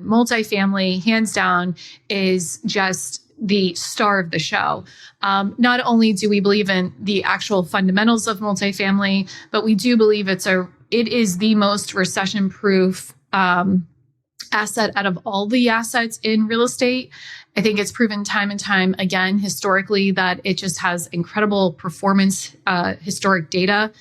Multifamily, hands down, is just the star of the show. Not only do we believe in the actual fundamentals of multifamily, but we do believe it is the most recession-proof asset out of all the assets in real estate. I think it's proven time and time again historically that it just has incredible performance, historic data.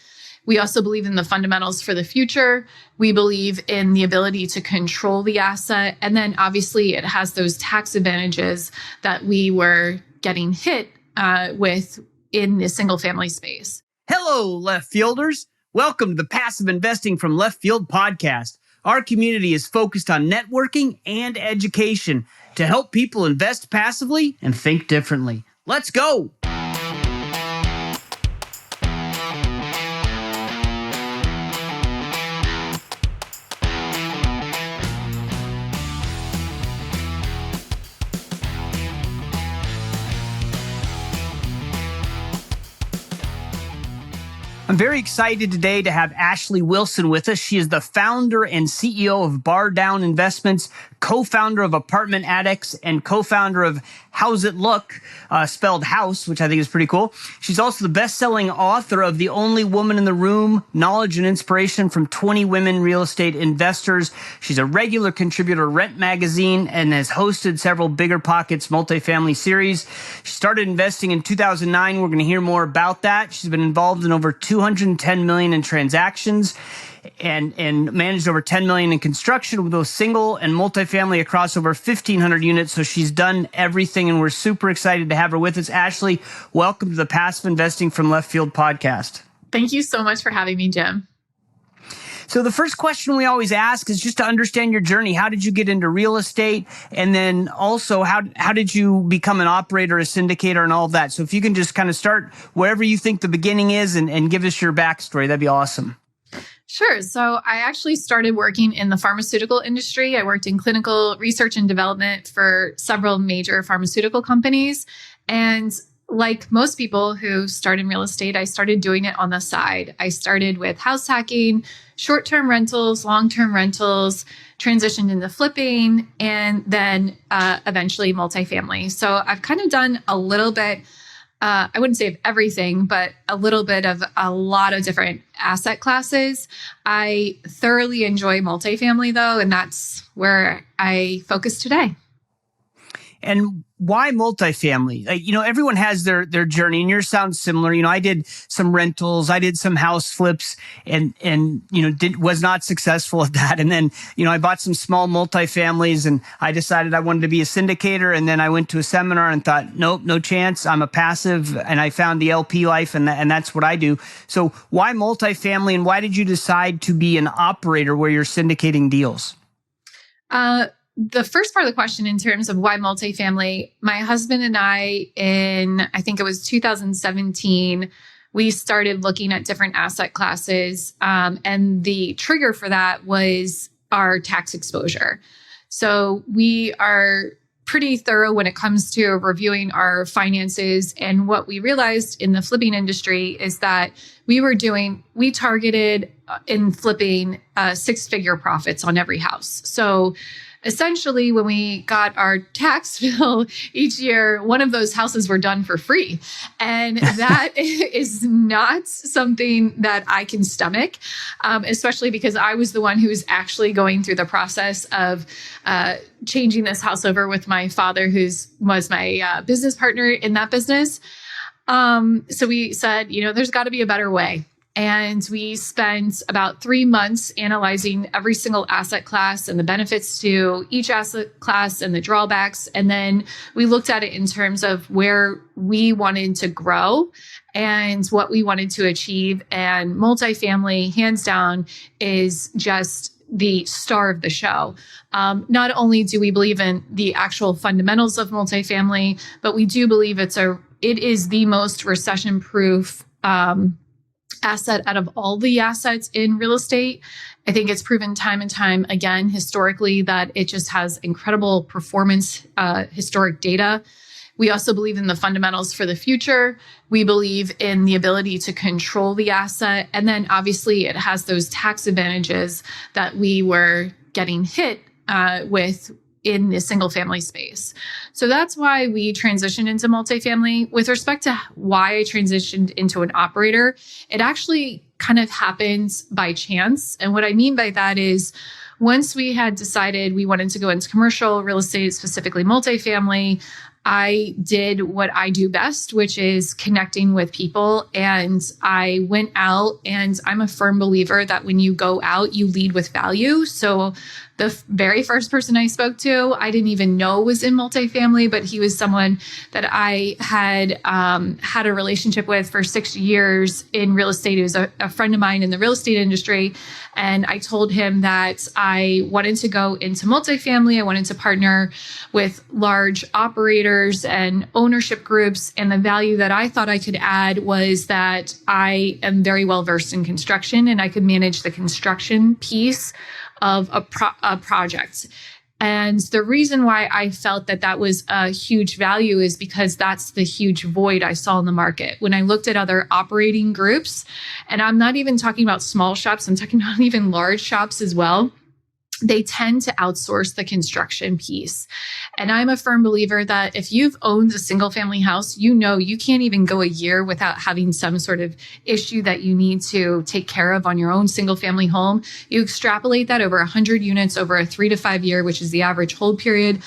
We also believe in the fundamentals for the future. We believe in the ability to control the asset. And then obviously it has those tax advantages that we were getting hit with in the single family space. Hello, left fielders. Welcome to the Passive Investing from Left Field podcast. Our community is focused on networking and education to help people invest passively and think differently. Let's go. I'm very excited today to have Ashley Wilson with us. She is the founder and CEO of Bar Down Investments, co-founder of Apartment Addicts, and co-founder of HouseItLook, spelled house, which I think is pretty cool. She's also the best-selling author of The Only Woman in the Room, Knowledge and Inspiration from 20 Women Real Estate Investors. She's a regular contributor to Rent Magazine and has hosted several Bigger Pockets multifamily series. She started investing in 2009. We're going to hear more about that. She's been involved in over 210 million in transactions and managed over 10 million in construction with both single and multifamily across over 1,500 units. So she's done everything, and we're super excited to have her with us. Ashley, welcome to the Passive Investing from Left Field podcast. Thank you so much for having me, Jim. So the first question we always ask is just to understand your journey. How did you get into real estate? And then also, how did you become an operator, a syndicator, and all of that? So if you can just kind of start wherever you think the beginning is and give us your backstory, that'd be awesome. Sure. So I actually started working in the pharmaceutical industry. I worked in clinical research and development for several major pharmaceutical companies. And like most people who start in real estate, I started doing it on the side. I started with house hacking, short-term rentals, long-term rentals, transitioned into flipping, and then eventually multifamily. So I've kind of done a little bit, I wouldn't say of everything, but a little bit of a lot of different asset classes. I thoroughly enjoy multifamily though, and that's where I focus today. And why multifamily? Everyone has their journey, and yours sounds similar. I did some rentals, I did some house flips, and was not successful at that. And then, I bought some small multifamilies, and I decided I wanted to be a syndicator. And then I went to a seminar and thought, nope, no chance. I'm a passive, and I found the LP life, and that's what I do. So why multifamily, and why did you decide to be an operator where you're syndicating deals? The first part of the question in terms of why multifamily, my husband and I I think it was 2017, we started looking at different asset classes. And the trigger for that was our tax exposure. So we are pretty thorough when it comes to reviewing our finances. And what we realized in the flipping industry is that we targeted in flipping 6-figure profits on every house. So essentially, when we got our tax bill each year, one of those houses were done for free. And that is not something that I can stomach, especially because I was the one who was actually going through the process of changing this house over with my father, who was my business partner in that business. So we said, there's got to be a better way. And we spent about 3 months analyzing every single asset class and the benefits to each asset class and the drawbacks. And then we looked at it in terms of where we wanted to grow and what we wanted to achieve. And multifamily, hands down, is just the star of the show. Not only do we believe in the actual fundamentals of multifamily, but we do believe it is the most recession-proof asset out of all the assets in real estate. I think it's proven time and time again historically that it just has incredible performance, historic data. We also believe in the fundamentals for the future. We believe in the ability to control the asset. And then obviously it has those tax advantages that we were getting hit with in the single family space. So that's why we transitioned into multifamily. With respect to why I transitioned into an operator, it actually kind of happens by chance. And what I mean by that is once we had decided we wanted to go into commercial real estate, specifically multifamily, I did what I do best, which is connecting with people. And I went out, and I'm a firm believer that when you go out, you lead with value. So the very first person I spoke to, I didn't even know was in multifamily, but he was someone that I had had a relationship with for 6 years in real estate. He was a friend of mine in the real estate industry. And I told him that I wanted to go into multifamily. I wanted to partner with large operators and ownership groups. And the value that I thought I could add was that I am very well versed in construction, and I could manage the construction piece of a project. And the reason why I felt that that was a huge value is because that's the huge void I saw in the market. When I looked at other operating groups, and I'm not even talking about small shops, I'm talking about even large shops as well, they tend to outsource the construction piece. And I'm a firm believer that if you've owned a single family house, you know you can't even go a year without having some sort of issue that you need to take care of on your own single family home. You extrapolate that over 100 units over a 3 to 5 year, which is the average hold period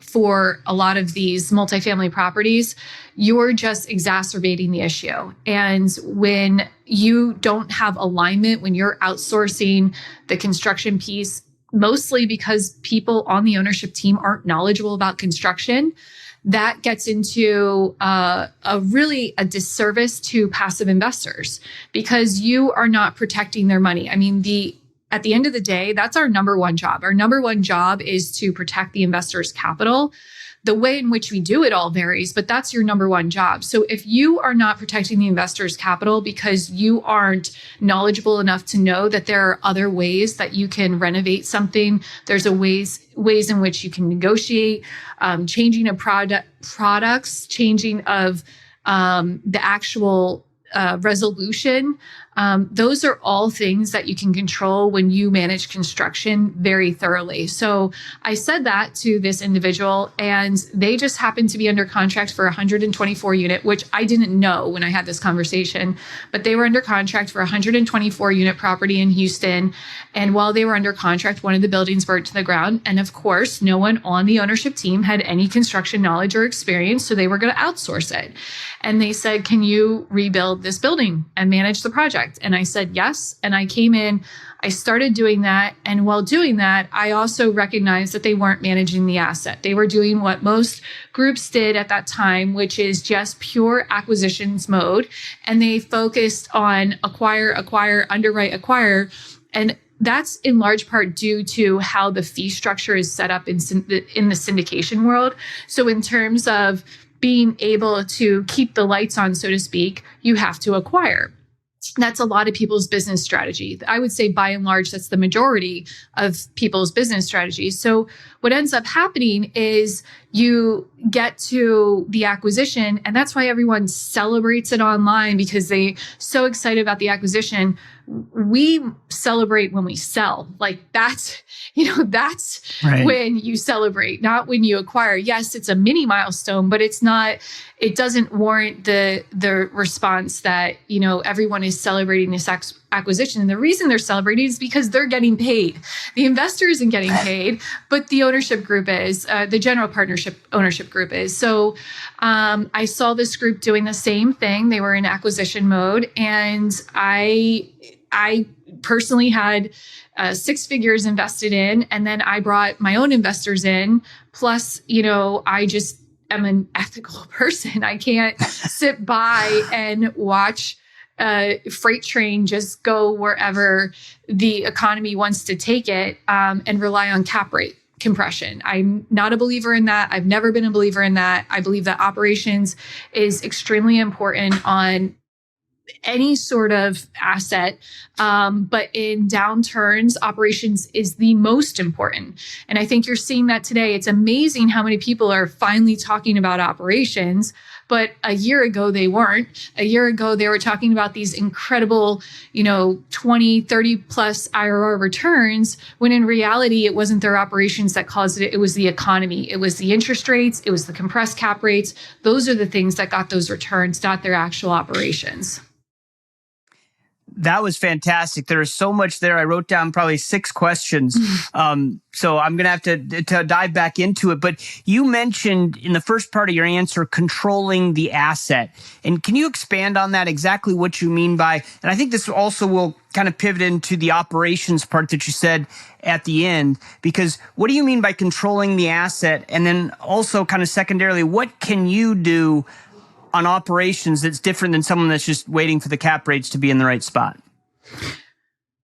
for a lot of these multifamily properties, you're just exacerbating the issue. And when you don't have alignment, when you're outsourcing the construction piece, mostly because people on the ownership team aren't knowledgeable about construction, that gets into a disservice to passive investors because you are not protecting their money. I mean, at the end of the day, that's our number one job. Our number one job is to protect the investor's capital. The way in which we do it all varies, but that's your number one job. So if you are not protecting the investor's capital because you aren't knowledgeable enough to know that there are other ways that you can renovate something, there's ways in which you can negotiate, changing of products, changing of the actual resolution. Those are all things that you can control when you manage construction very thoroughly. So I said that to this individual, and they just happened to be under contract for a 124 unit, which I didn't know when I had this conversation, but they were under contract for a 124 unit property in Houston. And while they were under contract, one of the buildings burnt to the ground. And of course, no one on the ownership team had any construction knowledge or experience, so they were going to outsource it. And they said, "Can you rebuild this building and manage the project?" And I said, yes. And I came in, I started doing that. And while doing that, I also recognized that they weren't managing the asset. They were doing what most groups did at that time, which is just pure acquisitions mode. And they focused on acquire, underwrite, acquire. And that's in large part due to how the fee structure is set up in the syndication world. So in terms of being able to keep the lights on, so to speak, you have to acquire. That's a lot of people's business strategy. I would say by and large, that's the majority of people's business strategies. So what ends up happening is you get to the acquisition, and that's why everyone celebrates it online because they're so excited about the acquisition. We celebrate when we sell. Like that's right. When you celebrate, not when you acquire. Yes, it's a mini milestone, but it doesn't warrant the response that, everyone is celebrating this acquisition. And the reason they're celebrating is because they're getting paid. The investor isn't getting paid, but the ownership group is, the general partnership ownership group is. So I saw this group doing the same thing. They were in acquisition mode. And I personally had 6 figures invested in, and then I brought my own investors in. Plus, I just am an ethical person. I can't sit by and watch a freight train just go wherever the economy wants to take it and rely on cap rate compression. I'm not a believer in that. I've never been a believer in that. I believe that operations is extremely important on any sort of asset. But in downturns, operations is the most important. And I think you're seeing that today. It's amazing how many people are finally talking about operations. But a year ago, they weren't. A year ago, they were talking about these incredible, 20, 30 plus IRR returns, when in reality, it wasn't their operations that caused it. It was the economy. It was the interest rates. It was the compressed cap rates. Those are the things that got those returns, not their actual operations. That was fantastic. There is so much there. I wrote down probably 6 questions. So I'm going to have to dive back into it. But you mentioned in the first part of your answer, controlling the asset. And can you expand on that, exactly what you mean by, and I think this also will kind of pivot into the operations part that you said at the end, because what do you mean by controlling the asset? And then also kind of secondarily, what can you do on operations that's different than someone that's just waiting for the cap rates to be in the right spot?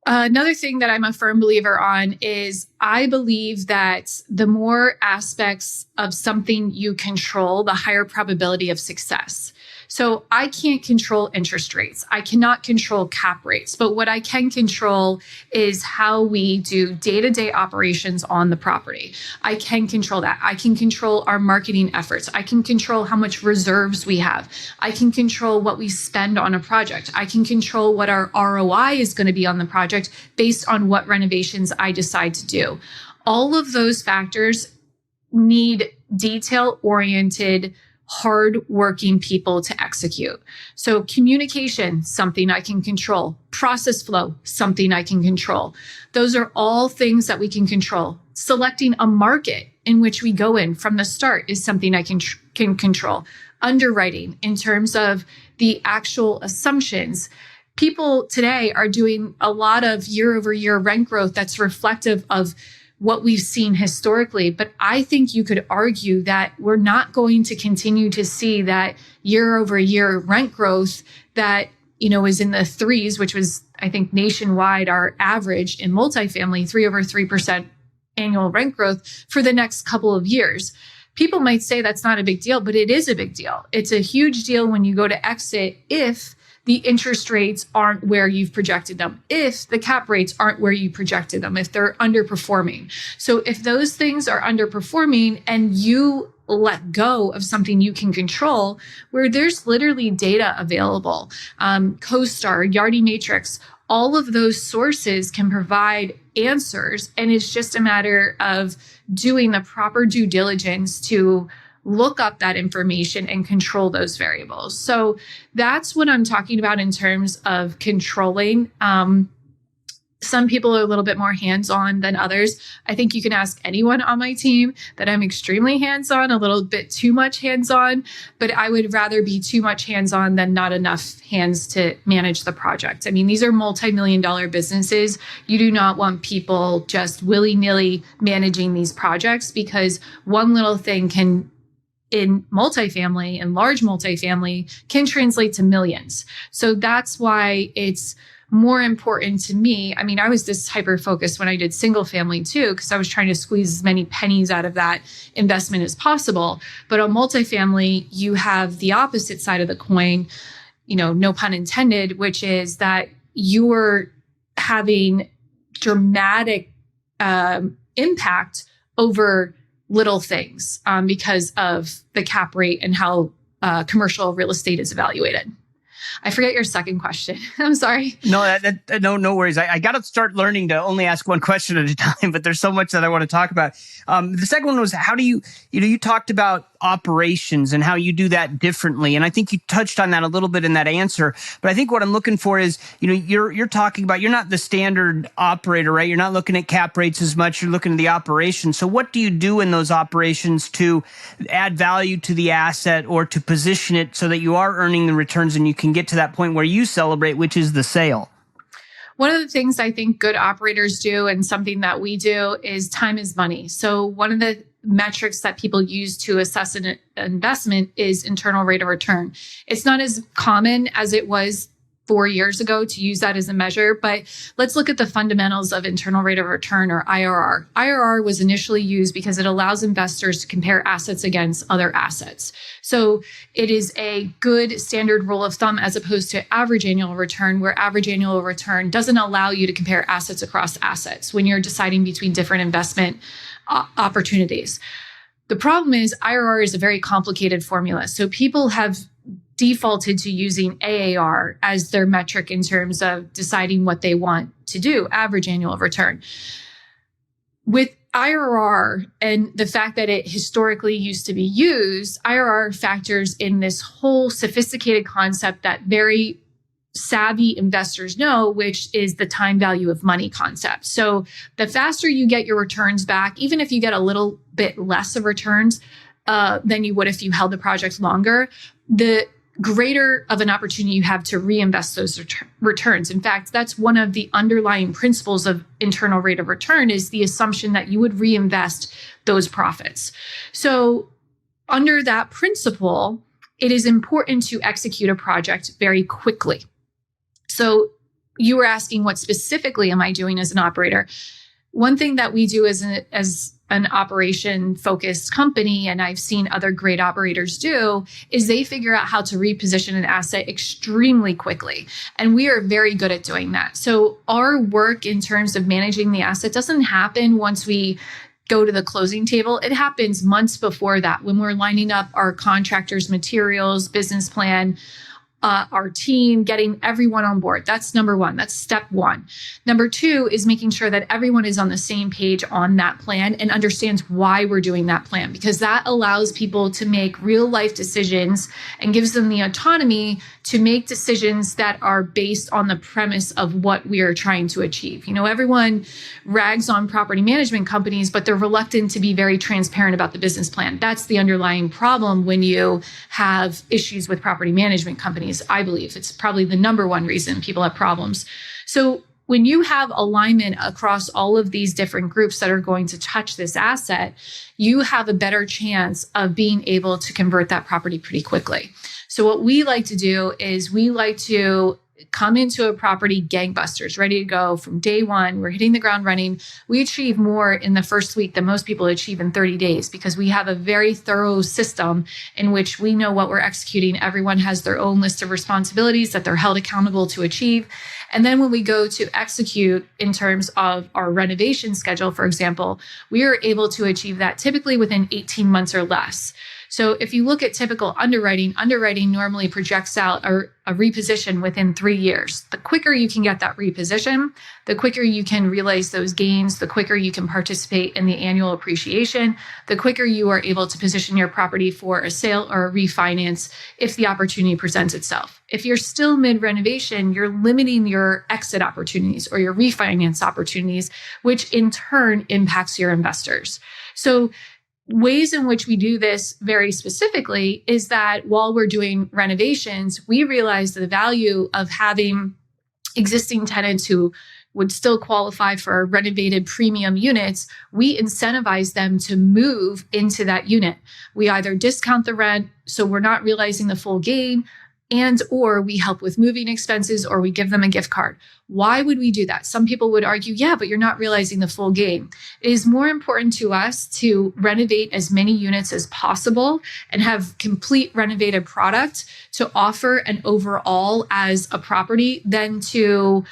Another thing that I'm a firm believer on is I believe that the more aspects of something you control, the higher probability of success. So I can't control interest rates. I cannot control cap rates. But what I can control is how we do day-to-day operations on the property. I can control that. I can control our marketing efforts. I can control how much reserves we have. I can control what we spend on a project. I can control what our ROI is going to be on the project based on what renovations I decide to do. All of those factors need detail-oriented, hard-working people to execute. So communication, something I can control. Process flow, something I can control. Those are all things that we can control. Selecting a market in which we go in from the start is something I can control. Underwriting, in terms of the actual assumptions. People today are doing a lot of year-over-year rent growth that's reflective of what we've seen historically. But I think you could argue that we're not going to continue to see that year-over-year rent growth that, is in the 3s, which was, I think, nationwide, our average in multifamily, 3% annual rent growth for the next couple of years. People might say that's not a big deal, but it is a big deal. It's a huge deal when you go to exit if the interest rates aren't where you've projected them, if the cap rates aren't where you projected them, if they're underperforming. So if those things are underperforming and you let go of something you can control, where there's literally data available, CoStar, Yardi Matrix, all of those sources can provide answers. And it's just a matter of doing the proper due diligence to look up that information and control those variables. So that's what I'm talking about in terms of controlling. Some people are a little bit more hands-on than others. I think you can ask anyone on my team that I'm extremely hands-on, a little bit too much hands-on, but I would rather be too much hands-on than not enough hands to manage the project. I mean, these are multi-million-dollar businesses. You do not want people just willy-nilly managing these projects, because one little thing can, in multifamily and large multifamily, can translate to millions. So that's why it's more important to me. I mean, I was this hyper-focused when I did single family too, because I was trying to squeeze as many pennies out of that investment as possible. But on multifamily, you have the opposite side of the coin, no pun intended, which is that you're having dramatic impact over little things because of the cap rate and how commercial real estate is evaluated. I forget your second question. I'm sorry. No, no worries. I got to start learning to only ask one question at a time, but there's so much that I want to talk about. The second one was, how do you talked about operations and how you do that differently. And I think you touched on that a little bit in that answer. But I think what I'm looking for is, you're talking about, you're not the standard operator, right? You're not looking at cap rates as much. You're looking at the operation. So what do you do in those operations to add value to the asset or to position it so that you are earning the returns and you can get to that point where you celebrate, which is the sale? One of the things I think good operators do, and something that we do, is time is money. So one of the metrics that people use to assess an investment is internal rate of return. It's not as common as it was 4 years ago to use that as a measure, but let's look at the fundamentals of internal rate of return, or IRR. IRR was initially used because it allows investors to compare assets against other assets. So it is a good standard rule of thumb as opposed to average annual return, where average annual return doesn't allow you to compare assets across assets when you're deciding between different investment opportunities. The problem is IRR is a very complicated formula. So people have defaulted to using AAR as their metric in terms of deciding what they want to do, average annual return. With IRR and the fact that it historically used to be used, IRR factors in this whole sophisticated concept that very savvy investors know, which is the time value of money concept. So the faster you get your returns back, even if you get a little bit less of returns than you would if you held the project longer, the greater of an opportunity you have to reinvest those returns. In fact, that's one of the underlying principles of internal rate of return, is the assumption that you would reinvest those profits. So under that principle, it is important to execute a project very quickly. So you were asking, what specifically am I doing as an operator? One thing that we do as an operation-focused company, and I've seen other great operators do, is they figure out how to reposition an asset extremely quickly. And we are very good at doing that. So our work in terms of managing the asset doesn't happen once we go to the closing table. It happens months before that, when we're lining up our contractors' materials, business plan, our team, getting everyone on board. That's number one. That's step one. Number two is making sure that everyone is on the same page on that plan and understands why we're doing that plan, because that allows people to make real life decisions and gives them the autonomy to make decisions that are based on the premise of what we are trying to achieve. You know, everyone rags on property management companies, but they're reluctant to be very transparent about the business plan. That's the underlying problem when you have issues with property management companies. I believe it's probably the number one reason people have problems. So when you have alignment across all of these different groups that are going to touch this asset, you have a better chance of being able to convert that property pretty quickly. So what we like to do is we like to come into a property gangbusters, ready to go from day one. We're hitting the ground running. We achieve more in the first week than most people achieve in 30 days because we have a very thorough system in which we know what we're executing. Everyone has their own list of responsibilities that they're held accountable to achieve. And then when we go to execute in terms of our renovation schedule, for example, we are able to achieve that typically within 18 months or less. So if you look at typical underwriting normally projects out a reposition within 3 years. The quicker you can get that reposition, the quicker you can realize those gains, the quicker you can participate in the annual appreciation, the quicker you are able to position your property for a sale or a refinance if the opportunity presents itself. If you're still mid-renovation, you're limiting your exit opportunities or your refinance opportunities, which in turn impacts your investors. So ways in which we do this very specifically is that while we're doing renovations, we realize the value of having existing tenants who would still qualify for renovated premium units. We incentivize them to move into that unit. We either discount the rent, so we're not realizing the full gain, and or we help with moving expenses, or we give them a gift card. Why would we do that? Some people would argue, yeah, but you're not realizing the full gain. It is more important to us to renovate as many units as possible and have complete renovated product to offer and overall as a property than to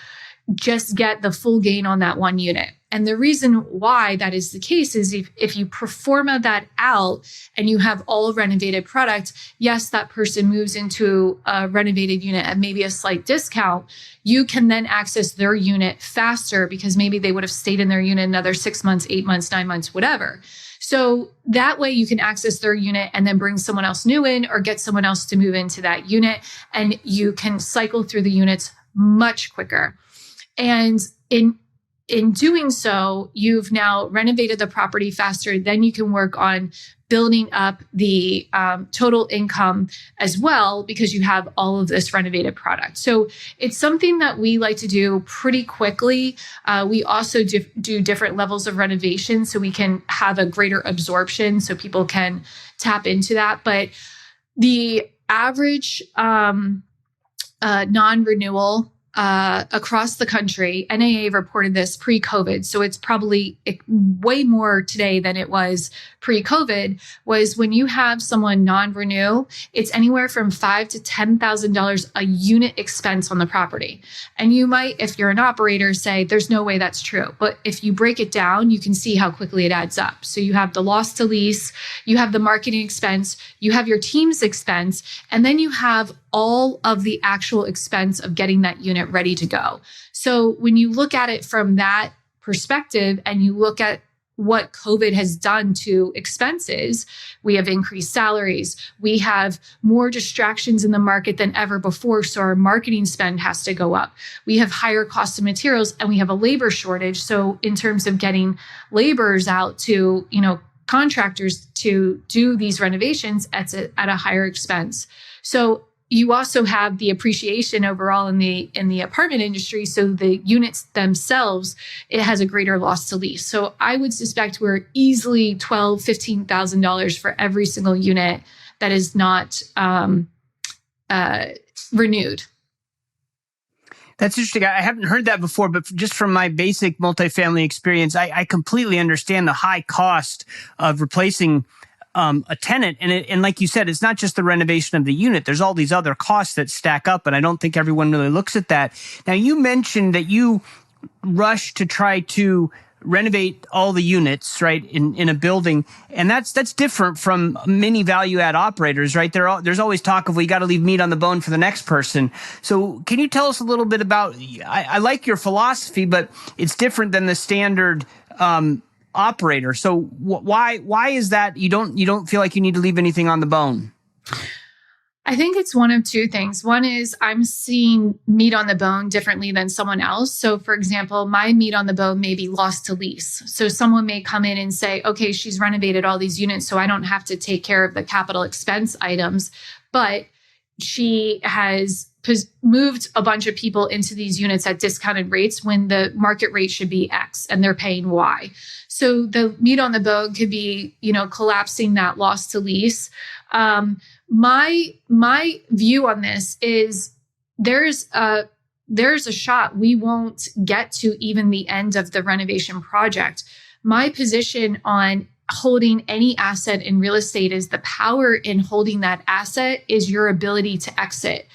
just get the full gain on that one unit. And the reason why that is the case is if you pro forma that out and you have all renovated product, yes, that person moves into a renovated unit at maybe a slight discount. You can then access their unit faster because maybe they would have stayed in their unit another 6 months, 8 months, 9 months, whatever. So that way you can access their unit and then bring someone else new in or get someone else to move into that unit. And you can cycle through the units much quicker. And in doing so, you've now renovated the property faster. Then you can work on building up the total income as well because you have all of this renovated product. So it's something that we like to do pretty quickly. We also do different levels of renovation so we can have a greater absorption so people can tap into that. But the average non-renewal across the country, NAA reported this pre-COVID, so it's probably way more today than it was pre-COVID, was when you have someone non-renew, it's anywhere from $5,000 to $10,000 a unit expense on the property. And you might, if you're an operator, say, there's no way that's true. But if you break it down, you can see how quickly it adds up. So you have the loss to lease, you have the marketing expense, you have your team's expense, and then you have all of the actual expense of getting that unit ready to go. So when you look at it from that perspective and you look at what COVID has done to expenses, we have increased salaries. We have more distractions in the market than ever before. So our marketing spend has to go up. We have higher costs of materials and we have a labor shortage. So in terms of getting laborers out to, contractors to do these renovations at a higher expense. So you also have the appreciation overall in the apartment industry. So the units themselves, it has a greater loss to lease. So I would suspect we're easily $12,000, $15,000 for every single unit that is not renewed. That's interesting. I haven't heard that before, but just from my basic multifamily experience, I completely understand the high cost of replacing a tenant. And like you said, it's not just the renovation of the unit. There's all these other costs that stack up. And I don't think everyone really looks at that. Now, you mentioned that you rush to try to renovate all the units, right, in a building. And that's different from many value add operators, right? There's always talk of, well, you got to leave meat on the bone for the next person. So can you tell us a little bit about, I like your philosophy, but it's different than the standard operator. So why is that you don't feel like you need to leave anything on the bone? I think it's one of two things. One is I'm seeing meat on the bone differently than someone else. So for example, my meat on the bone may be lost to lease. So someone may come in and say, okay, she's renovated all these units, so I don't have to take care of the capital expense items, but she has moved a bunch of people into these units at discounted rates when the market rate should be X and they're paying Y. So the meat on the bone could be, collapsing that loss to lease. My view on this is there's a shot we won't get to even the end of the renovation project. My position on holding any asset in real estate is the power in holding that asset is your ability to exit.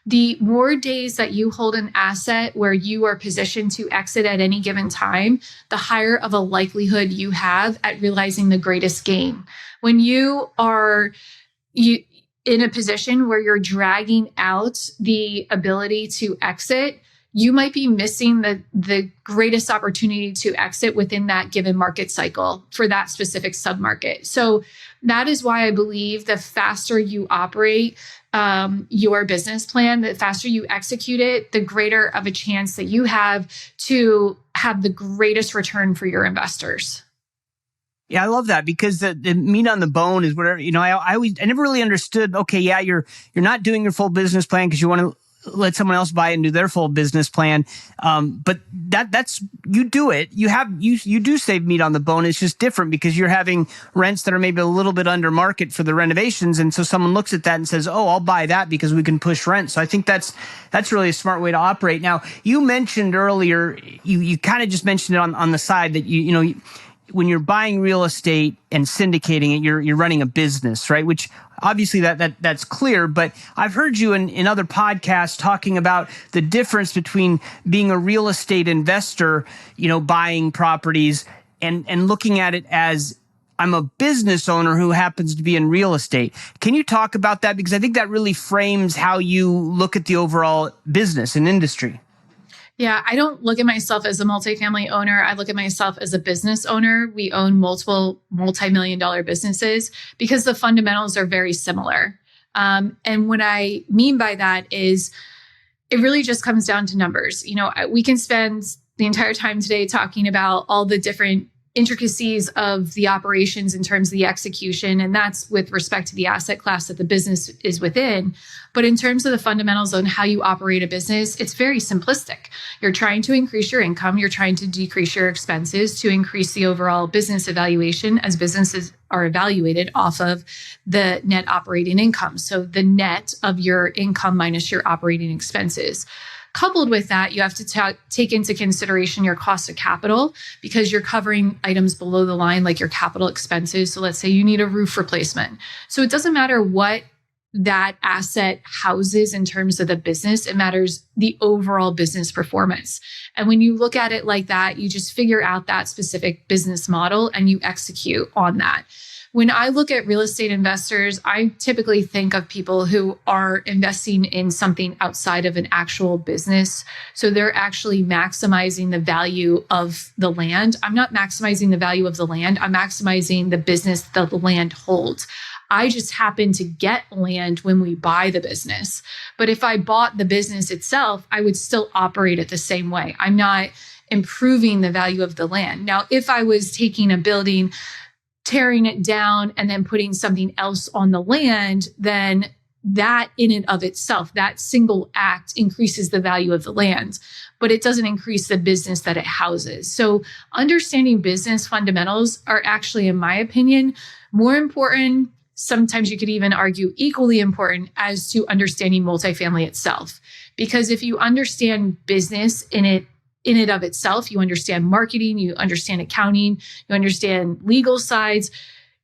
The more days that you hold an asset where you are positioned to exit at any given time, the higher of a likelihood you have at realizing the greatest gain. When you are in a position where you're dragging out the ability to exit, you might be missing the greatest opportunity to exit within that given market cycle for that specific submarket. So that is why I believe the faster you operate your business plan, the faster you execute it, the greater of a chance that you have to have the greatest return for your investors. Yeah, I love that because the meat on the bone is whatever, I never really understood, okay, yeah, you're not doing your full business plan because you want to let someone else buy it and do their full business plan. But that's, you do it. You do save meat on the bone. It's just different because you're having rents that are maybe a little bit under market for the renovations. And so someone looks at that and says, oh, I'll buy that because we can push rent. So I think that's really a smart way to operate. Now, you mentioned earlier, you kind of just mentioned it on the side that when you're buying real estate and syndicating it, you're running a business, right? Which obviously that's clear, but I've heard you in other podcasts talking about the difference between being a real estate investor, buying properties and looking at it as I'm a business owner who happens to be in real estate. Can you talk about that? Because I think that really frames how you look at the overall business and industry. Yeah, I don't look at myself as a multifamily owner. I look at myself as a business owner. We own multiple multi-million-dollar businesses because the fundamentals are very similar. And what I mean by that is it really just comes down to numbers. We can spend the entire time today talking about all the different intricacies of the operations in terms of the execution, and that's with respect to the asset class that the business is within. But in terms of the fundamentals on how you operate a business, it's very simplistic. You're trying to increase your income, you're trying to decrease your expenses to increase the overall business evaluation as businesses are evaluated off of the net operating income. So the net of your income minus your operating expenses. Coupled with that, you have to take into consideration your cost of capital because you're covering items below the line, like your capital expenses. So let's say you need a roof replacement. So it doesn't matter what that asset houses in terms of the business, it matters the overall business performance. And when you look at it like that, you just figure out that specific business model and you execute on that. When I look at real estate investors, I typically think of people who are investing in something outside of an actual business. So they're actually maximizing the value of the land. I'm not maximizing the value of the land. I'm maximizing the business that the land holds. I just happen to get land when we buy the business. But if I bought the business itself, I would still operate it the same way. I'm not improving the value of the land. Now, if I was taking a building, tearing it down and then putting something else on the land, then that in and of itself, that single act increases the value of the land, but it doesn't increase the business that it houses. So understanding business fundamentals are actually, in my opinion, more important. Sometimes you could even argue equally important as to understanding multifamily itself. Because if you understand business in and of itself, you understand marketing, you understand accounting, you understand legal sides,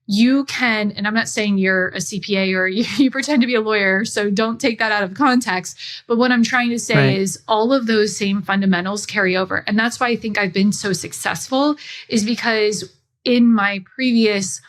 you can, and I'm not saying you're a CPA or you pretend to be a lawyer, so don't take that out of context. But what I'm trying to say is all of those same fundamentals carry over. And that's why I think I've been so successful, is because in my previous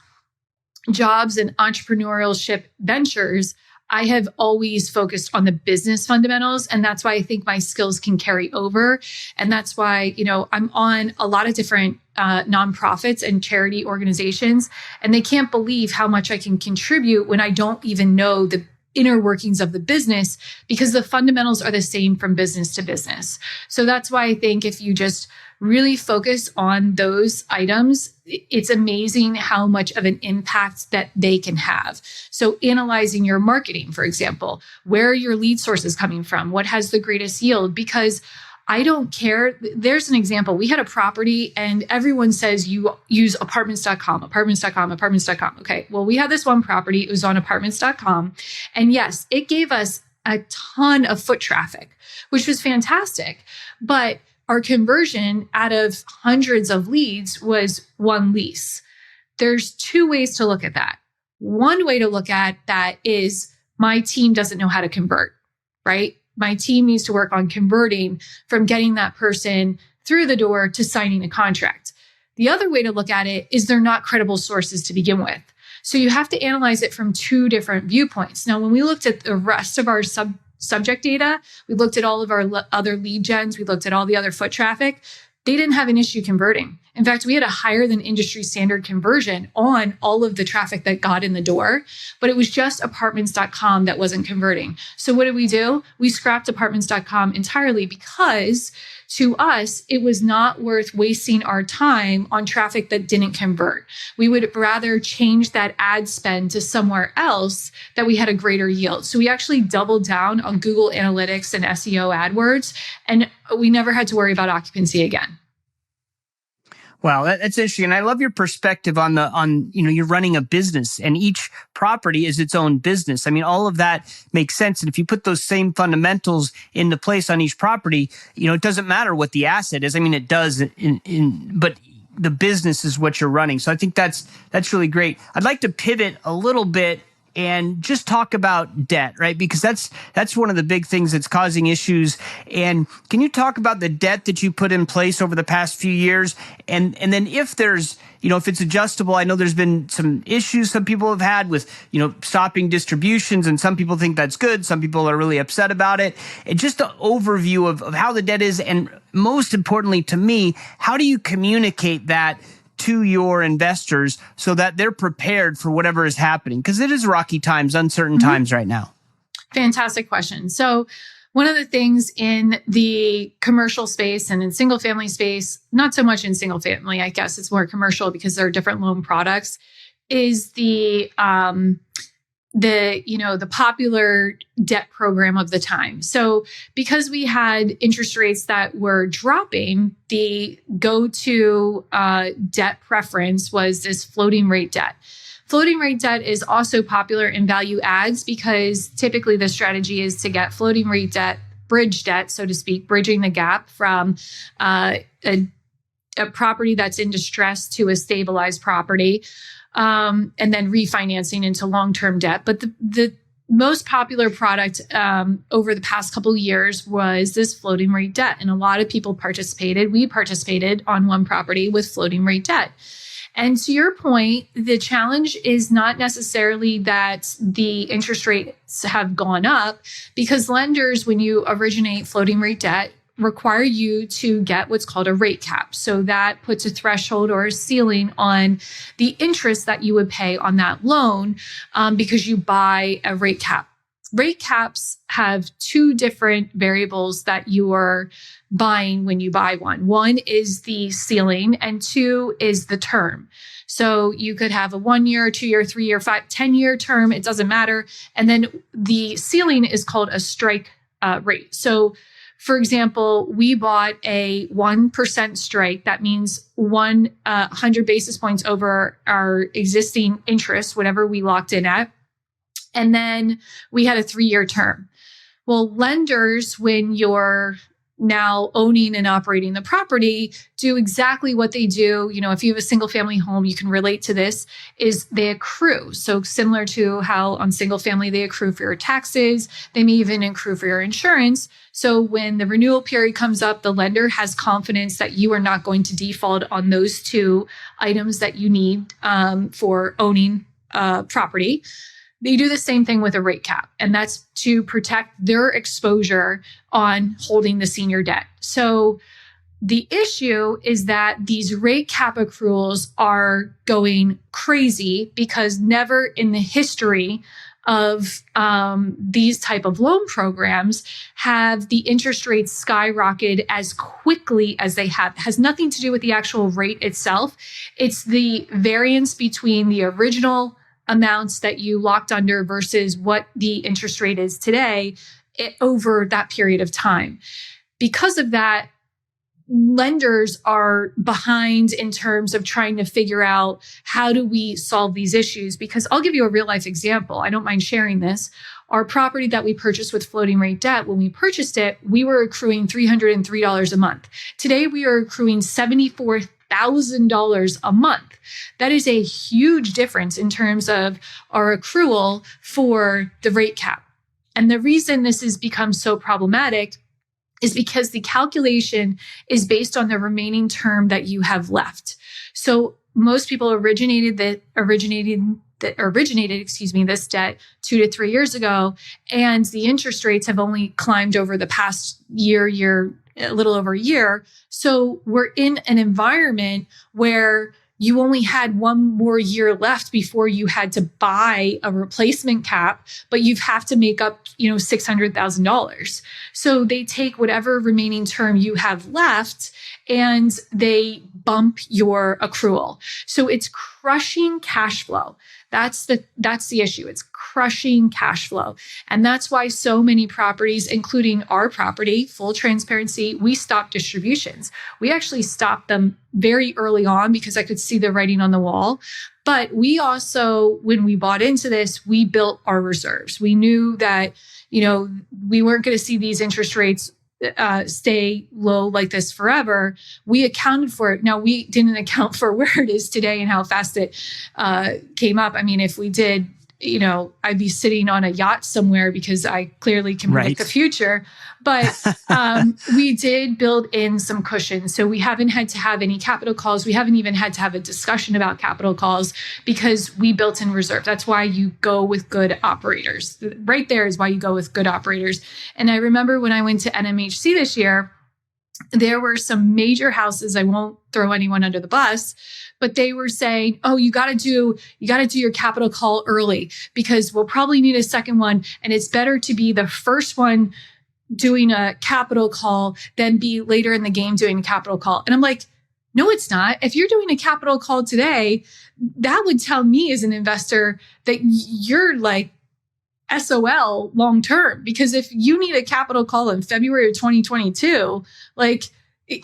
jobs and entrepreneurship ventures, I have always focused on the business fundamentals. And that's why I think my skills can carry over. And that's why, I'm on a lot of different nonprofits and charity organizations, and they can't believe how much I can contribute when I don't even know the inner workings of the business, because the fundamentals are the same from business to business. So that's why I think if you just really focus on those items, it's amazing how much of an impact that they can have. So analyzing your marketing, for example, where are your lead sources coming from? What has the greatest yield? Because I don't care. There's an example. We had a property and everyone says you use apartments.com, apartments.com, apartments.com. Okay. Well, we had this one property. It was on apartments.com. And yes, it gave us a ton of foot traffic, which was fantastic. But our conversion out of hundreds of leads was one lease. There's two ways to look at that. One way to look at that is my team doesn't know how to convert, right? My team needs to work on converting from getting that person through the door to signing a contract. The other way to look at it is they're not credible sources to begin with. So you have to analyze it from two different viewpoints. Now, when we looked at the rest of our subject data, we looked at all of our other lead gens, we looked at all the other foot traffic, they didn't have an issue converting. In fact, we had a higher than industry standard conversion on all of the traffic that got in the door, but it was just apartments.com that wasn't converting. So what did we do? We scrapped apartments.com entirely because to us, it was not worth wasting our time on traffic that didn't convert. We would rather change that ad spend to somewhere else that we had a greater yield. So we actually doubled down on Google Analytics and SEO AdWords, and we never had to worry about occupancy again. Wow, that's interesting. And I love your perspective on you're running a business and each property is its own business. I mean, all of that makes sense. And if you put those same fundamentals into place on each property, it doesn't matter what the asset is. I mean, it does, but the business is what you're running. So I think that's really great. I'd like to pivot a little bit and just talk about debt, right? Because that's one of the big things that's causing issues. And can you talk about the debt that you put in place over the past few years? And then if there's, if it's adjustable, I know there's been some issues some people have had with, stopping distributions, and some people think that's good. Some people are really upset about it. And just an overview of how the debt is. And most importantly to me, how do you communicate that to your investors so that they're prepared for whatever is happening? Because it is rocky times, uncertain times right now. Fantastic question. So one of the things in the commercial space and in single family space, not so much in single family, I guess it's more commercial because there are different loan products, is the popular debt program of the time. So because we had interest rates that were dropping, the go-to debt preference was this floating rate debt. Floating rate debt is also popular in value adds because typically the strategy is to get floating rate debt bridge debt, so to speak, bridging the gap from a property that's in distress to a stabilized property, and then refinancing into long-term debt. But the most popular product over the past couple of years was this floating rate debt. And a lot of people participated. We participated on one property with floating rate debt. And to your point, the challenge is not necessarily that the interest rates have gone up, because lenders, when you originate floating rate debt, require you to get what's called a rate cap. So that puts a threshold or a ceiling on the interest that you would pay on that loan because you buy a rate cap. Rate caps have two different variables that you are buying when you buy one. One is the ceiling, and two is the term. So you could have a 1 year, 2 year, 3 year, 5, 10-year term. It doesn't matter. And then the ceiling is called a strike rate. So for example, we bought a 1% strike. That means 100 basis points over our existing interest, whatever we locked in at. And then we had a 3-year term. Well, lenders, when you're now owning and operating the property, do exactly what they do. You know, if you have a single family home, you can relate to this, is they accrue. So similar to how on single family, they accrue for your taxes, they may even accrue for your insurance. So when the renewal period comes up, the lender has confidence that you are not going to default on those two items that you need for owning property. They do the same thing with a rate cap, and that's to protect their exposure on holding the senior debt. So the issue is that these rate cap accruals are going crazy because never in the history of these type of loan programs have the interest rates skyrocketed as quickly as they have. It has nothing to do with the actual rate itself. It's the variance between the original amounts that you locked under versus what the interest rate is today over that period of time. Because of that, lenders are behind in terms of trying to figure out how do we solve these issues. Because I'll give you a real life example. I don't mind sharing this. Our property that we purchased with floating rate debt, when we purchased it, we were accruing $303 a month. Today, we are accruing $74,000 a month. That is a huge difference in terms of our accrual for the rate cap. And the reason this has become so problematic is because the calculation is based on the remaining term that you have left. So most people originated this debt 2 to 3 years ago, and the interest rates have only climbed over the past year, a little over a year. So we're in an environment where you only had one more year left before you had to buy a replacement cap, but you have to make up, $600,000. So they take whatever remaining term you have left and they bump your accrual. So it's crushing cash flow. That's the issue. It's crushing cash flow. And that's why so many properties, including our property, full transparency, we stopped distributions. We actually stopped them very early on because I could see the writing on the wall. But we also, when we bought into this, we built our reserves. We knew that, we weren't going to see these interest rates stay low like this forever. We accounted for it. Now, we didn't account for where it is today and how fast it came up. I mean, if we did, I'd be sitting on a yacht somewhere because I clearly can predict the future. But we did build in some cushion. So we haven't had to have any capital calls. We haven't even had to have a discussion about capital calls because we built in reserve. That's why you go with good operators. Right there is why you go with good operators. And I remember when I went to NMHC this year, there were some major houses. I won't throw anyone under the bus, but they were saying, "Oh, you got to do your capital call early because we'll probably need a second one, and it's better to be the first one doing a capital call than be later in the game doing a capital call." And I'm like, "No, it's not. If you're doing a capital call today, that would tell me as an investor that you're like SOL long term, because if you need a capital call in February of 2022, like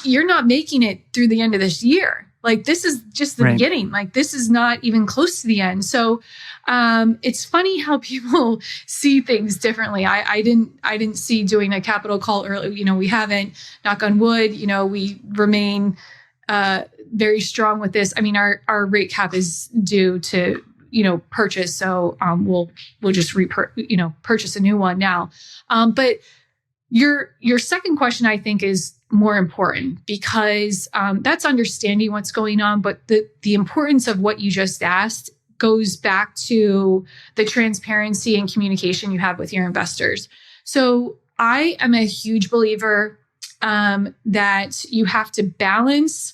you're not making it through the end of this year. Like, this is just the Right. beginning. Like, this is not even close to the end. So it's funny how people see things differently. I didn't see doing a capital call early. We haven't, knock on wood, we remain very strong with this. I mean, our rate cap is due to, purchase. So we'll just purchase a new one now. But your second question, I think, is more important because that's understanding what's going on. But the importance of what you just asked goes back to the transparency and communication you have with your investors. So I am a huge believer that you have to balance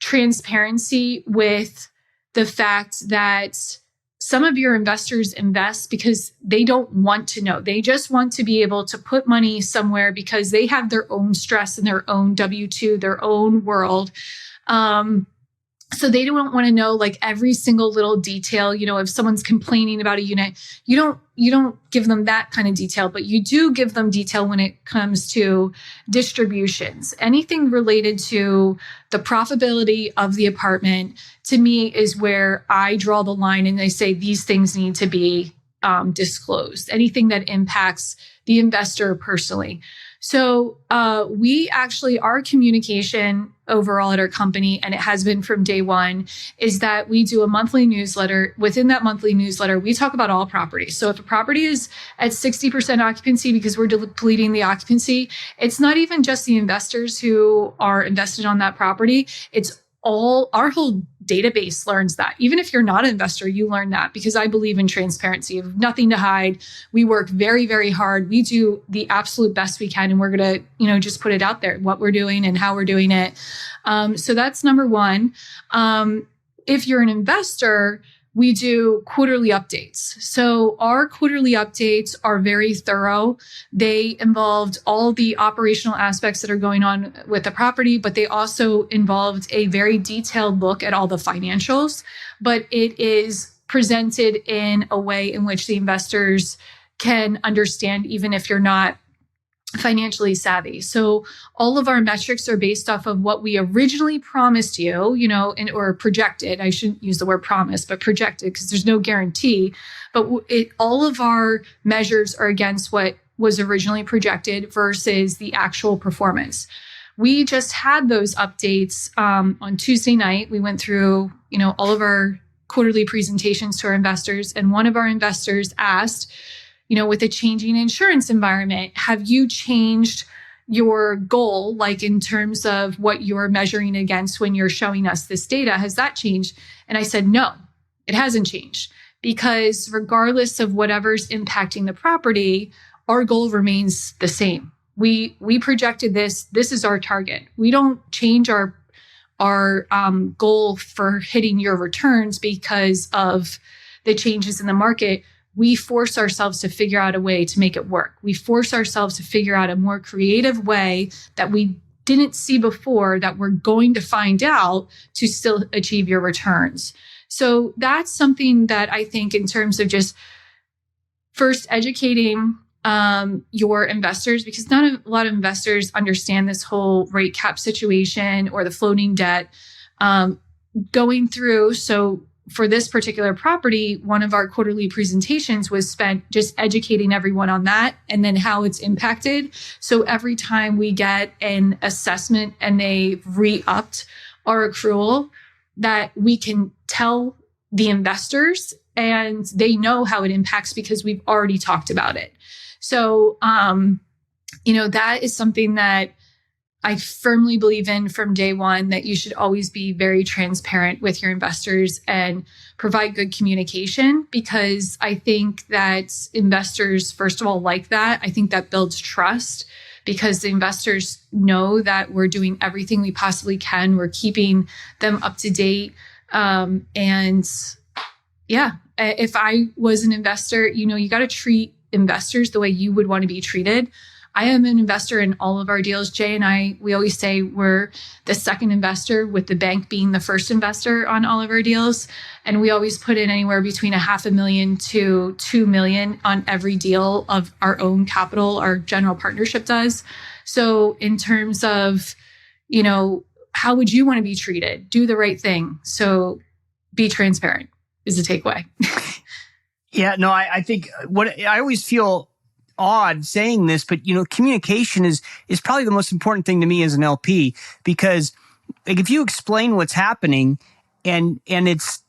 transparency with the fact that some of your investors invest because they don't want to know. They just want to be able to put money somewhere because they have their own stress and their own W-2, their own world. So they don't want to know like every single little detail. If someone's complaining about a unit, you don't give them that kind of detail, but you do give them detail when it comes to distributions. Anything related to the profitability of the apartment, to me, is where I draw the line and I say these things need to be disclosed. Anything that impacts the investor personally. So our communication overall at our company, and it has been from day one, is that we do a monthly newsletter. Within that monthly newsletter, we talk about all properties. So if a property is at 60% occupancy because we're depleting the occupancy, it's not even just the investors who are invested on that property. It's our whole database learns that. Even if you're not an investor, you learn that because I believe in transparency. You have nothing to hide. We work very, very hard. We do the absolute best we can. And we're going to, just put it out there, what we're doing and how we're doing it. So that's number one. If you're an investor, we do quarterly updates. So our quarterly updates are very thorough. They involved all the operational aspects that are going on with the property, but they also involved a very detailed look at all the financials. But it is presented in a way in which the investors can understand, even if you're not financially savvy. So all of our metrics are based off of what we originally promised you, or projected. I shouldn't use the word promise, but projected, because there's no guarantee. But all of our measures are against what was originally projected versus the actual performance. We just had those updates on Tuesday night. We went through, all of our quarterly presentations to our investors, and one of our investors asked, with a changing insurance environment, have you changed your goal, like in terms of what you're measuring against when you're showing us this data? Has that changed? And I said, no, it hasn't changed, because regardless of whatever's impacting the property, our goal remains the same. We projected this. This is our target. We don't change our goal for hitting your returns because of the changes in the market. We force ourselves to figure out a way to make it work. We force ourselves to figure out a more creative way that we didn't see before that we're going to find out to still achieve your returns. So that's something that I think, in terms of just first educating your investors, because not a lot of investors understand this whole rate cap situation or the floating debt going through. So for this particular property, one of our quarterly presentations was spent just educating everyone on that and then how it's impacted. So every time we get an assessment and they re-upped our accrual, that we can tell the investors and they know how it impacts because we've already talked about it. So, that is something that I firmly believe in from day one, that you should always be very transparent with your investors and provide good communication, because I think that investors, first of all, like that. I think that builds trust, because the investors know that we're doing everything we possibly can. We're keeping them up to date. If I was an investor, you got to treat investors the way you would want to be treated. I am an investor in all of our deals. Jay and I, we always say we're the second investor, with the bank being the first investor on all of our deals. And we always put in anywhere between $500,000 to $2 million on every deal of our own capital. Our general partnership does. So in terms of, how would you want to be treated? Do the right thing. So be transparent is the takeaway. Yeah, no, I think what I always feel odd saying this, but communication is probably the most important thing to me as an LP, because like if you explain what's happening and it's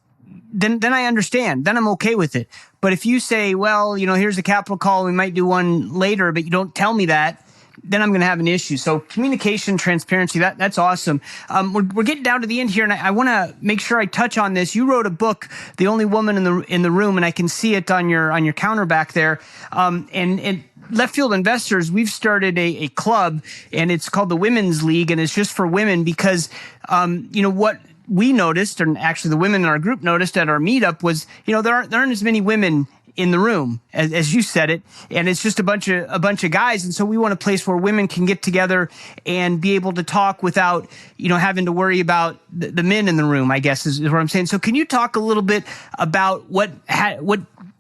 then I understand, then I'm okay with it. But if you say, well, here's a capital call, we might do one later, but you don't tell me that, then I'm going to have an issue. So communication, transparency, that's awesome. We're getting down to the end here, and I want to make sure I touch on this. You wrote a book, The Only Woman in the Room, and I can see it on your counter back there. And Left Field Investors, we've started a club, and it's called the Women's League, and it's just for women because, what we noticed, and actually the women in our group noticed at our meetup was, there aren't as many women in the room as you said it, and it's just a bunch of guys, and so we want a place where women can get together and be able to talk without having to worry about the men in the room, I guess is what I'm saying. So can you talk a little bit about what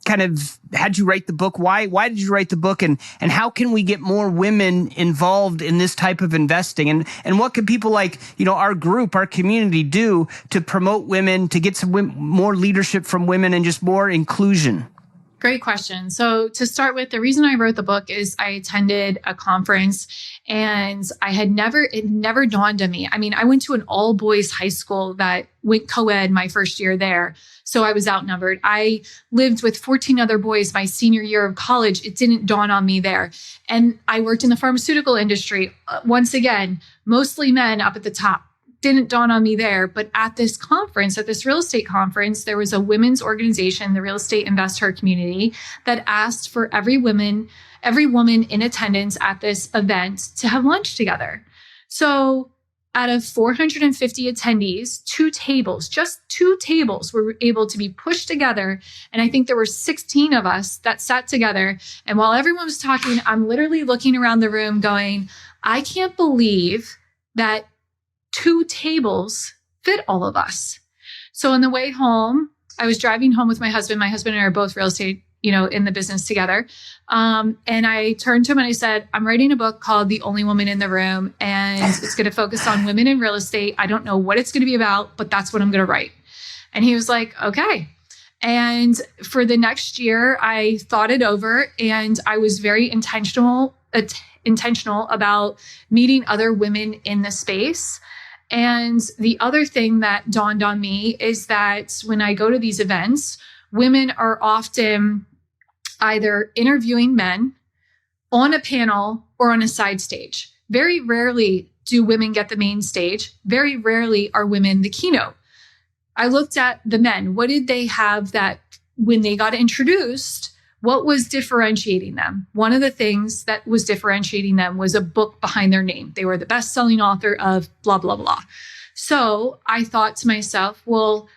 kind of had you write the book? Why did you write the book, and how can we get more women involved in this type of investing, and what can people like our group, our community do to promote women, to get some more leadership from women and just more inclusion? Great question. So to start with, the reason I wrote the book is I attended a conference and it never dawned on me. I mean, I went to an all boys high school that went co-ed my first year there. So I was outnumbered. I lived with 14 other boys my senior year of college. It didn't dawn on me there. And I worked in the pharmaceutical industry. Once again, mostly men up at the top. Didn't dawn on me there. But at this conference, at this real estate conference, there was a women's organization, the Real Estate Investor Community, that asked for every woman in attendance at this event to have lunch together. So out of 450 attendees, just two tables were able to be pushed together. And I think there were 16 of us that sat together. And while everyone was talking, I'm literally looking around the room going, I can't believe that 2 tables fit all of us. So on the way home, I was driving home with my husband. My husband and I are both real estate, in the business together. And I turned to him and I said, I'm writing a book called The Only Woman in the Room, and it's going to focus on women in real estate. I don't know what it's going to be about, but that's what I'm going to write. And he was like, okay. And for the next year, I thought it over, and I was very intentional about meeting other women in the space. And the other thing that dawned on me is that when I go to these events, women are often either interviewing men on a panel or on a side stage. Very rarely do women get the main stage. Very rarely are women the keynote. I looked at the men. What did they have that when they got introduced, what was differentiating them? One of the things that was differentiating them was a book behind their name. They were the best-selling author of blah, blah, blah. So I thought to myself, well,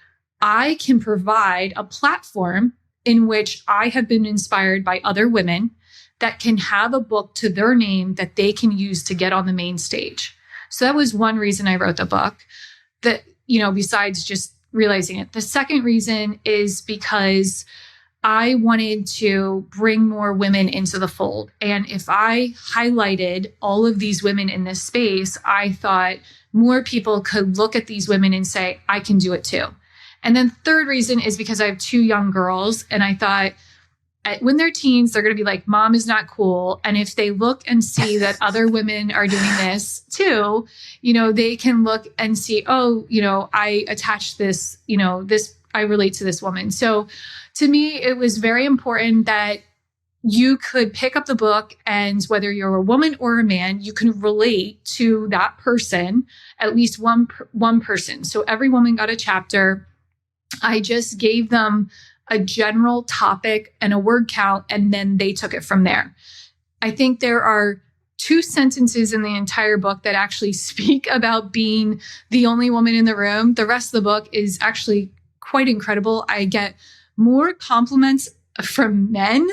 I can provide a platform in which I have been inspired by other women that can have a book to their name that they can use to get on the main stage. So that was one reason I wrote the book, that, besides just realizing it. The second reason is because I wanted to bring more women into the fold. And if I highlighted all of these women in this space, I thought more people could look at these women and say, I can do it too. And then third reason is because I have 2 young girls. And I thought when they're teens, they're going to be like, Mom is not cool. And if they look and see that other women are doing this too, they can look and see, oh, I attach this, I relate to this woman. So to me, it was very important that you could pick up the book, and whether you're a woman or a man, you can relate to that person, at least one person. So every woman got a chapter. I just gave them a general topic and a word count, and then they took it from there. I think there are 2 sentences in the entire book that actually speak about being the only woman in the room. The rest of the book is actually quite incredible. I get more compliments from men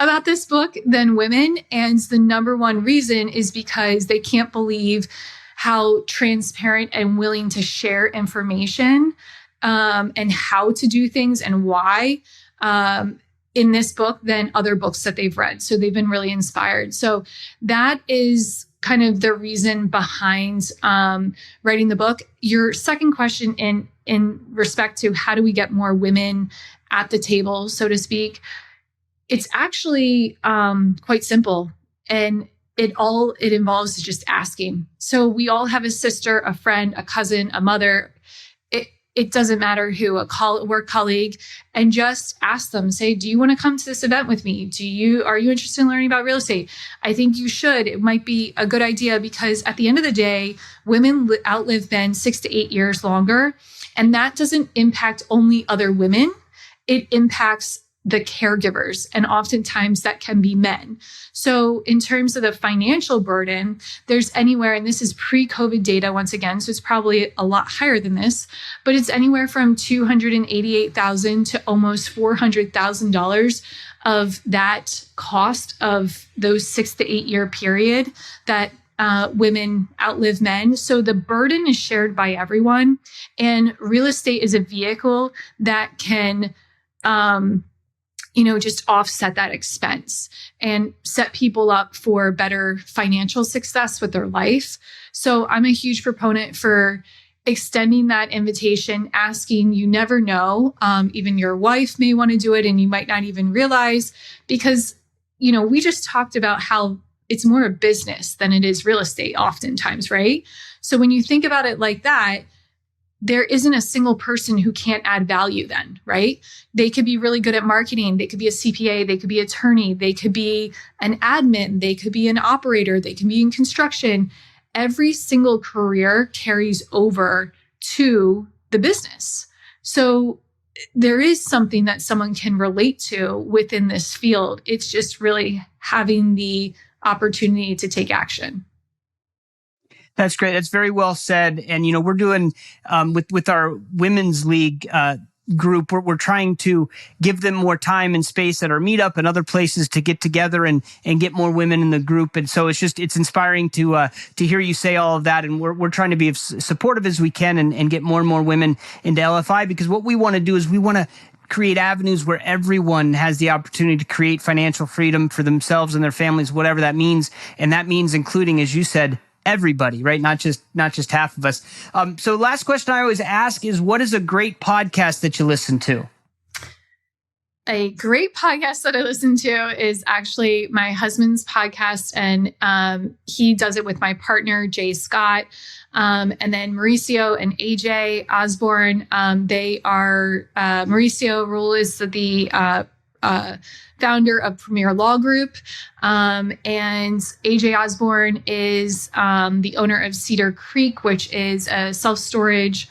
about this book than women. And the number one reason is because they can't believe how transparent and willing to share information and how to do things and why in this book than other books that they've read. So they've been really inspired. So that is kind of the reason behind writing the book. Your second question in respect to how do we get more women at the table, so to speak, it's actually quite simple. And it involves just asking. So we all have a sister, a friend, a cousin, a mother. It doesn't matter who, a work colleague, and just ask them, say, do you want to come to this event with me? Are you interested in learning about real estate? I think you should. It might be a good idea because at the end of the day, women outlive men 6 to 8 years longer. And that doesn't impact only other women. It impacts the caregivers, and oftentimes that can be men. So in terms of the financial burden, there's anywhere, and this is pre-COVID data once again, so it's probably a lot higher than this, but it's anywhere from $288,000 to almost $400,000 of that cost of those 6 to 8 year period that women outlive men. So the burden is shared by everyone, and real estate is a vehicle that can just offset that expense and set people up for better financial success with their life. So I'm a huge proponent for extending that invitation, asking. You never know. Even your wife may want to do it and you might not even realize, because, we just talked about how it's more a business than it is real estate oftentimes, right? So when you think about it like that, there isn't a single person who can't add value then, right? They could be really good at marketing. They could be a CPA. They could be an attorney. They could be an admin. They could be an operator. They can be in construction. Every single career carries over to the business. So there is something that someone can relate to within this field. It's just really having the opportunity to take action. That's great. That's very well said. And, we're doing, with our women's league, group, we're trying to give them more time and space at our meetup and other places to get together and get more women in the group. And so it's inspiring to hear you say all of that. And we're trying to be as supportive as we can and get more and more women into LFI, because what we want to do is we want to create avenues where everyone has the opportunity to create financial freedom for themselves and their families, whatever that means. And that means including, as you said, everybody, right? Not just half of us. So last question I always ask is, what is a great podcast that you listen to? A great podcast that I listen to is actually my husband's podcast, and he does it with my partner, Jay Scott. And then Mauricio and AJ Osborne, they are, Mauricio Rule is the founder of Premier Law Group. And AJ Osborne is the owner of Cedar Creek, which is a self-storage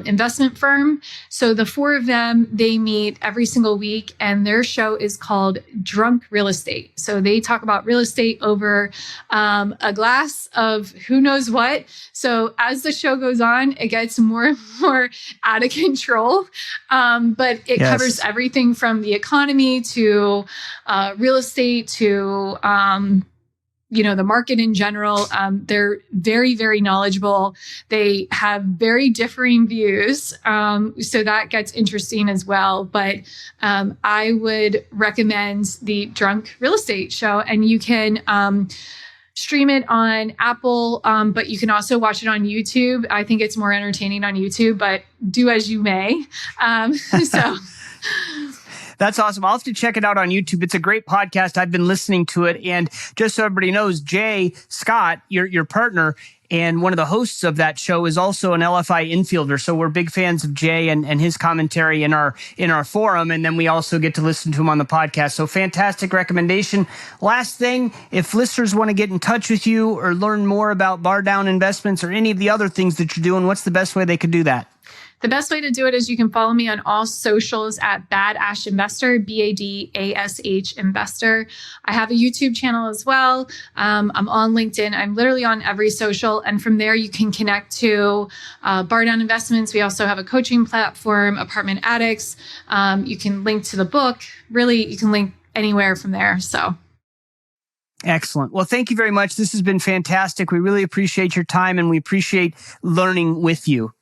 investment firm. So the four of them, they meet every single week, and their show is called Drunk Real Estate. So they talk about real estate over a glass of who knows what. So as the show goes on, it gets more and more out of control. But it covers everything from the economy to real estate to the market in general. They're very, very knowledgeable. They have very differing views. So that gets interesting as well. But I would recommend the Drunk Real Estate Show, and you can stream it on Apple, but you can also watch it on YouTube. I think it's more entertaining on YouTube, but do as you may. So... That's awesome. I'll have to check it out on YouTube. It's a great podcast. I've been listening to it. And just so everybody knows, Jay Scott, your partner and one of the hosts of that show, is also an LFI infielder. So we're big fans of Jay and his commentary in our forum. And then we also get to listen to him on the podcast. So fantastic recommendation. Last thing, if listeners want to get in touch with you or learn more about Bar Down Investments or any of the other things that you're doing, what's the best way they could do that? The best way to do it is you can follow me on all socials at Badash Investor, BADASH Investor. I have a YouTube channel as well. I'm on LinkedIn. I'm literally on every social. And from there, you can connect to Bar Down Investments. We also have a coaching platform, Apartment Addicts. You can link to the book. Really, you can link anywhere from there. So. Excellent. Well, thank you very much. This has been fantastic. We really appreciate your time, and we appreciate learning with you.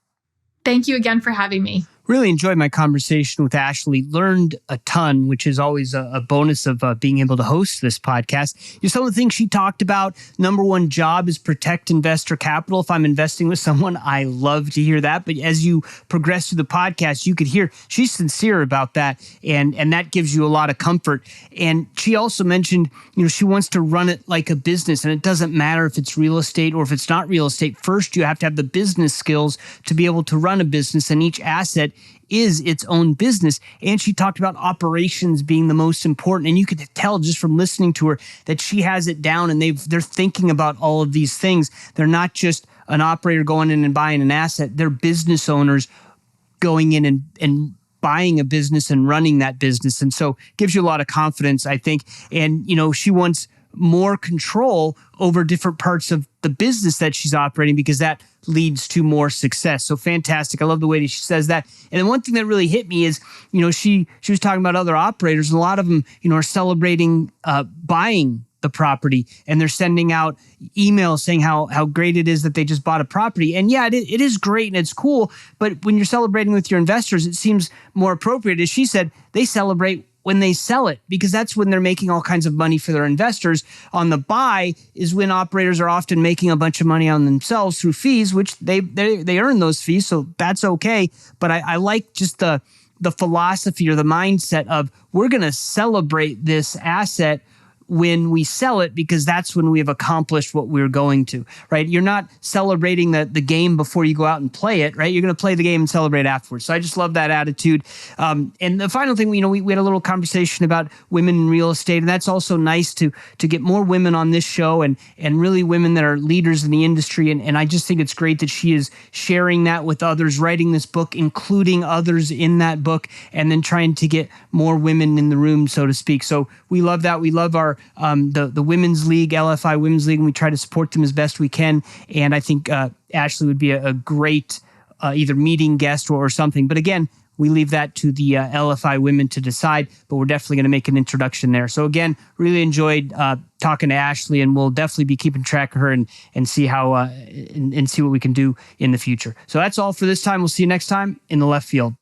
Thank you again for having me. Really enjoyed my conversation with Ashley. Learned a ton, which is always a bonus of being able to host this podcast. Some of the things she talked about, number one job is protect investor capital. If I'm investing with someone, I love to hear that. But as you progress through the podcast, you could hear she's sincere about that. And that gives you a lot of comfort. And she also mentioned, she wants to run it like a business. And it doesn't matter if it's real estate or if it's not real estate. First, you have to have the business skills to be able to run a business, and each asset is its own business. And she talked about operations being the most important. And you could tell just from listening to her that she has it down, and they're thinking about all of these things. They're not just an operator going in and buying an asset. They're business owners going in and buying a business and running that business. And so it gives you a lot of confidence, I think. And, she wants more control over different parts of the business that she's operating, because that leads to more success. So fantastic. I love the way she says that. And then one thing that really hit me is, she was talking about other operators, and a lot of them, are celebrating buying the property, and they're sending out emails saying how great it is that they just bought a property. And yeah, it is great and it's cool. But when you're celebrating with your investors, it seems more appropriate. As she said, they celebrate when they sell it, because that's when they're making all kinds of money for their investors. On the buy is when operators are often making a bunch of money on themselves through fees, which they earn those fees, so that's okay. But I like just the philosophy or the mindset of, we're going to celebrate this asset when we sell it, because that's when we have accomplished what we're going to, right? You're not celebrating the game before you go out and play it, right? You're going to play the game and celebrate afterwards. So I just love that attitude. And the final thing, we had a little conversation about women in real estate, and that's also nice to get more women on this show, and really women that are leaders in the industry. And I just think it's great that she is sharing that with others, writing this book, including others in that book, and then trying to get more women in the room, so to speak. So we love that. We love our the Women's League, LFI Women's League, and we try to support them as best we can. And I think Ashley would be a great either meeting guest or something. But again, we leave that to the LFI women to decide, but we're definitely going to make an introduction there. So again, really enjoyed talking to Ashley, and we'll definitely be keeping track of her and see how and see what we can do in the future. So that's all for this time. We'll see you next time in the left field.